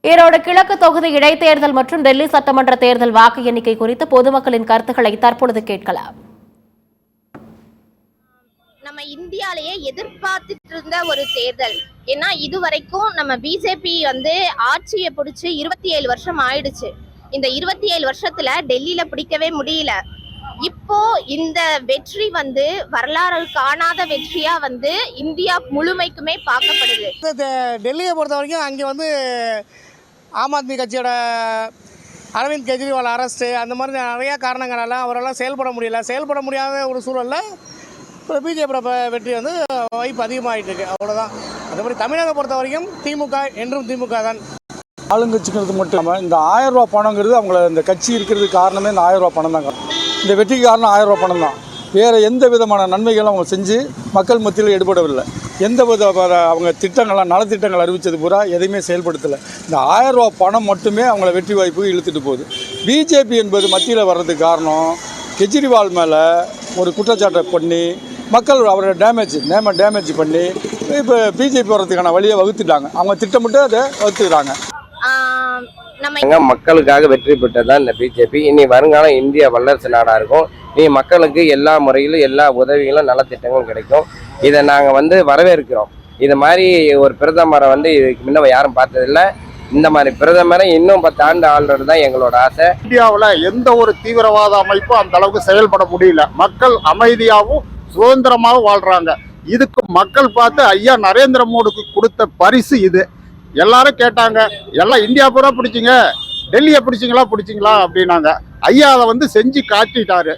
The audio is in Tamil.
ஈரோடு கிழக்கு தொகுதி இடைத்தேர்தல் மற்றும் டெல்லி சட்டமன்ற தேர்தல் வாக்கு எண்ணிக்கை குறித்து பொதுமக்களின் கருத்துக்களை தற்பொழுது கேட்கலாம். நம்ம இந்தியாலேயே எதிர்பார்த்துட்டு இருந்த ஒரு தேர்தல். ஏன்னா இதுவரைக்கும் நம்ம பிஜேபி ஆட்சியை பிடிச்சு 27 வருஷம் ஆயிடுச்சு. இந்த 27 வருஷத்துல டெல்லியில பிடிக்கவே முடியல. இப்போ இந்த வெற்றி வரலாறு காணாத வெற்றியா இந்தியா முழுமைக்குமே பார்க்கப்படுது. டெல்லியை பொறுத்த வரைக்கும் அங்கே ஆம் ஆத்மி கட்சியோட அரவிந்த் கெஜ்ரிவால் அரெஸ்ட்டு அந்த மாதிரி நிறையா காரணங்களால் அவரெல்லாம் செயல்பட முடியாத ஒரு சூழலில் இப்போ பிஜேபியோட வெற்றி வாய்ப்பு அதிகமாகிட்டு இருக்கு. அவ்வளோதான். அதே மாதிரி தமிழகம் பொறுத்த வரைக்கும் திமுக என்றும் திமுக தான். ஆளுங்கட்சிங்கிறது மட்டும் இல்லாமல் இந்த 1000 ரூபா பணங்கிறது அவங்கள இந்த கட்சி இருக்கிறதுக்கு காரணமே இந்த 1000 ரூபா பணம் தான். இந்த வெற்றிக்கு காரணம் 1000 ரூபா பணம் தான். வேறு எந்த விதமான நன்மைகளும் அவங்க செஞ்சு மக்கள் மத்தியில் ஈடுபடவில்லை. எந்த வித அவங்க திட்டங்கள்லாம் நலத்திட்டங்கள் அறிவித்தது பூரா எதையுமே செயல்படுத்தலை. இந்த 1000 ரூபா பணம் மட்டுமே அவங்கள வெற்றி வாய்ப்புக்கு இழுத்துட்டு போகுது. பிஜேபி என்பது மத்தியில் வர்றதுக்கு காரணம் கெஜ்ரிவால் மேலே ஒரு குற்றச்சாட்டை பண்ணி மக்கள் அவரோட டேமேஜ் பண்ணி இப்போ பிஜேபி வர்றதுக்கான வழியை வகுத்துட்டாங்க. அவங்க திட்டமிட்டு அதை வகுத்துக்கிறாங்க. மக்களுக்காக வெற்றி பெற்றதான் இந்த பிஜேபி. இனி வருங்காலம் இந்தியா வல்லரசு நாடா இருக்கும். இனி மக்களுக்கு எல்லா முறையிலும் எல்லா உதவிகளும் நலத்திட்டங்களும் கிடைக்கும். இதை நாங்கள் வரவேற்கிறோம். இது மாதிரி ஒரு பிரதமரை இதுக்கு முன்ன யாரும் பார்த்ததில்லை. இந்த மாதிரி பிரதமரை இன்னும் 10 ஆண்டு ஆள்றது தான் எங்களோட ஆசை. இந்தியாவில் எந்த ஒரு தீவிரவாத அமைப்பும் அந்த அளவுக்கு செயல்பட முடியல. மக்கள் அமைதியாகவும் சுதந்திரமாகவும் வாழ்றாங்க. இதுக்கு மக்கள் பார்த்து ஐயா நரேந்திர மோடிக்கு கொடுத்த பரிசு இது. எல்லாரும் கேட்டாங்க, எல்லாம் இந்தியா பூரா பிடிச்சிங்க, டெல்லியை பிடிச்சிங்களா அப்படின்னாங்க. ஐயா அதை செஞ்சு காட்டிட்டாரு.